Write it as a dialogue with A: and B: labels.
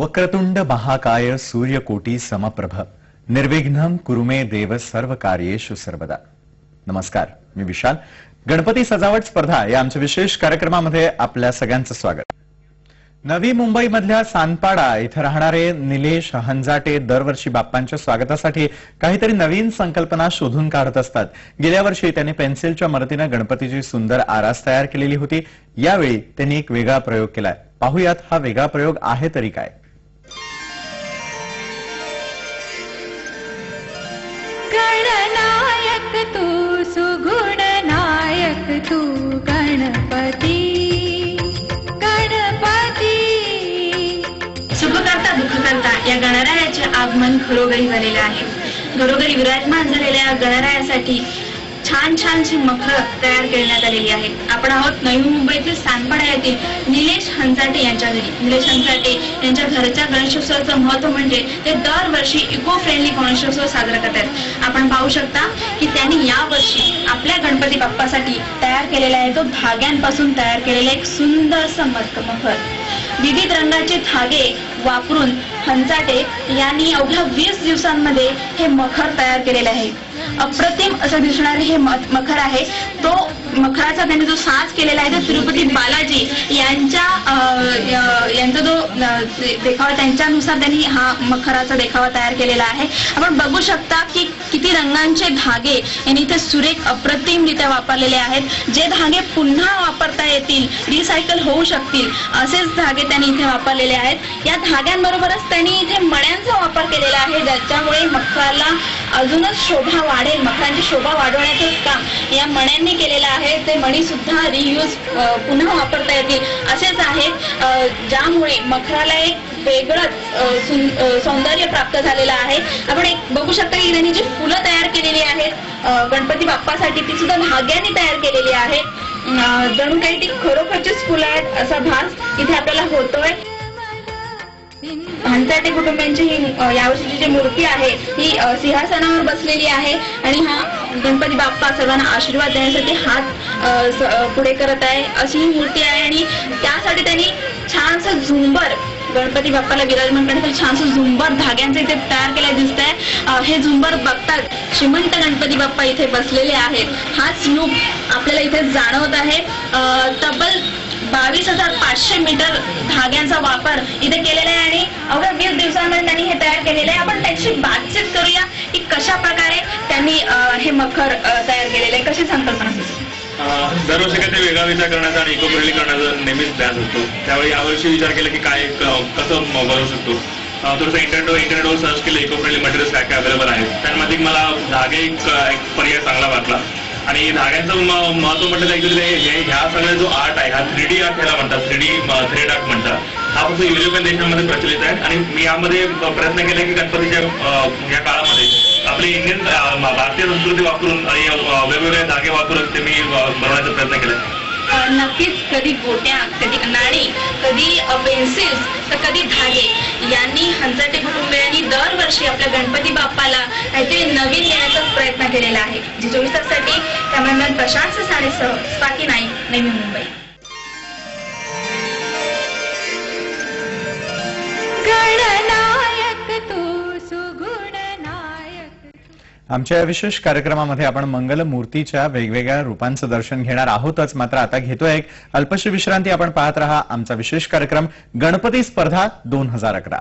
A: वक्रतुंड महाकाय सूर्यकोटी समप्रभ निर्विघ्नं कुरु मे देव सर्व कार्येषु सर्वदा। नमस्कार, मी विशाल। गणपती सजावट स्पर्धा या आमच्या विशेष कार्यक्रमामध्ये आपल्या सगळ्यांचं स्वागत। नवी मुंबईमधल्या सानपाडा इथं राहणारे निलेश हंजाटे दरवर्षी बाप्पांच्या स्वागतासाठी काहीतरी नवीन संकल्पना शोधून काढत असतात। गेल्या वर्षी त्यांनी पेन्सिलच्या मदतीने गणपतीची सुंदर आरास तयार केलेली होती। यावेळी त्यांनी एक वेगळा प्रयोग केलाय। पाहूयात हा वेगळा प्रयोग आहे तरी काय।
B: गणनायक तू सुगुणनायक तू गणपती गणपती।
C: सुखकर्ता दुःखकर्ता या गणरायाचे आगमन घरोघरी झालेले आहे। घरोघरी विराजमान झालेल्या या गणरायासाठी छान छानशी मखर तयार करण्यात आलेली आहे। आपण आहोत नवी मुंबईतील सानपाडा येथील निलेश हंजाटे यांच्या घरी। निलेश हंजाटे यांच्या घरच्या गणेशोत्सवाचं महत्व म्हणजे ते दरवर्षी इको फ्रेंडली गणेशोत्सव साजरा करतात। आपण पाहू शकता की त्यांनी यावर्षी आपल्या गणपती बाप्पासाठी तयार केलेला आहे तो धाग्यांपासून तयार केलेला एक सुंदरसा मखर। विविध रंगाचे धागे वापरून हंजाटे यांनी अवघ्या 20 दिवसांमध्ये हे मखर तयार केलेले आहे। अप्रतिम असं दिसणारे हे मखर आहे। तो मखराचा त्यांनी जो साज केलेला आहे तो तिरुपती बालाजी यांचा जो देखावा त्यांच्यानुसार त्यांनी हा मखराचा देखावा तयार केलेला आहे। आपण बघू शकता की किती रंगांचे धागे यांनी इथे सुरेख अप्रतिमरित्या वापरलेले आहेत। जे धागे पुन्हा वापरता येतील, रिसायकल होऊ शकतील असेच धागे त्यांनी इथे वापरलेले आहेत। या धाग्यांबरोबरच त्यांनी इथे मण्यांचा वापर केलेला आहे, ज्याच्यामुळे मखराला अजूनच शोभा वाढेल। मखरांची शोभा वाढवण्याचं काम या मण्यांनी केलेलं आहे। ते मणी सुद्धा रियूज पुन्हा वापरता येतील असेच आहे, ज्यामुळे मखराला एक वेगळंच सौंदर्य प्राप्त झालेलं आहे। आपण एक बघू शकता की त्यांनी जी फुलं तयार केलेली आहेत गणपती बाप्पासाठी ती सुद्धा धाग्यांनी तयार केलेली आहेत। जणू काही ती खरोखरचीच फुलं आहेत असा भास इथे आपल्याला होतोय। हंजाटे कुटुंबियांची ही यावर्षीची जी मूर्ती आहे ही सिंहासनावर बसलेली आहे आणि हा गणपती बाप्पा सर्वांना आशीर्वाद देण्यासाठी हात पुढे करत आहे अशी ही मूर्ती आहे। आणि त्यासाठी त्यांनी छानसं झुंबर गणपती बाप्पाला विराजमान करण्यासाठी छानसं झुंबर धाग्यांचे इथे तयार केले दिसत आहे। हे झुंबर बघतात श्रीमंत गणपती बाप्पा इथे बसलेले आहेत। हाच लूक आपल्याला इथे जाणवत आहे। तब्बल 22,500 मीटर धाग्यांचा वापर इथे केलेला आहे आणि अवघ्या 20 दिवसांमध्ये त्यांनी हे तयार केलेलं आहे। आपण त्यांची बातचीत करूया की कशा प्रकारे त्यांनी हे मखर तयार केलेले आहे, कशी संकल्पना सुचली।
D: दरवर्षी काहीतरी वेगळा विचार करण्याचा आणि इको फ्रेंडली करण्याचा नेहमीच प्रयास होतो। त्यावेळी यावर्षी विचार केला की काय कसं बनवू शकतो। थोडंसं इंटरनेटवर सर्च केलं इको फ्रेंडली मटेरियल्स काय काय अवेलेबल आहेत। त्यामध्ये मला धागे एक पर्याय चांगला वाटला आणि धाग्यांचं महत्व म्हटलं तर ह्या सगळ्या जो आर्ट आहे हा 3D आर्ट ह्याला म्हणतात, थ्रेड आर्ट म्हणतात। हा फक्त युरोपियन देशांमध्ये प्रचलित आहे आणि मी यामध्ये प्रयत्न केला की गणपतीच्या या काळामध्ये आपली इंडियन भारतीय संस्कृती वापरून आणि वेगवेगळे धागे वापरून ते मी बनवण्याचा प्रयत्न केला।
C: नक्कीच कधी गोट्या, कधी नाणी, कधी पेन्सिल्स तर कधी धागे यांनी हंजाटे कुटुंबियांनी दरवर्षी आपल्या गणपती बाप्पाला काहीतरी नवीन देण्याचा प्रयत्न केलेला आहे। जी 24 ताससाठी कॅमेरामॅन प्रशांत साडेसह स्वाती नाईक, नवी मुंबई।
B: गणनायक तू सुगुणनायक।
A: आमच्या या विशेष कार्यक्रमामध्ये आपण मंगल मूर्तीच्या वेगवेगळ्या रूपांचं दर्शन घेणार आहोतच, मात्र आता घेतोय एक अल्पशी विश्रांती। आपण पाहत रहा आमचा विशेष कार्यक्रम गणपती स्पर्धा 2011।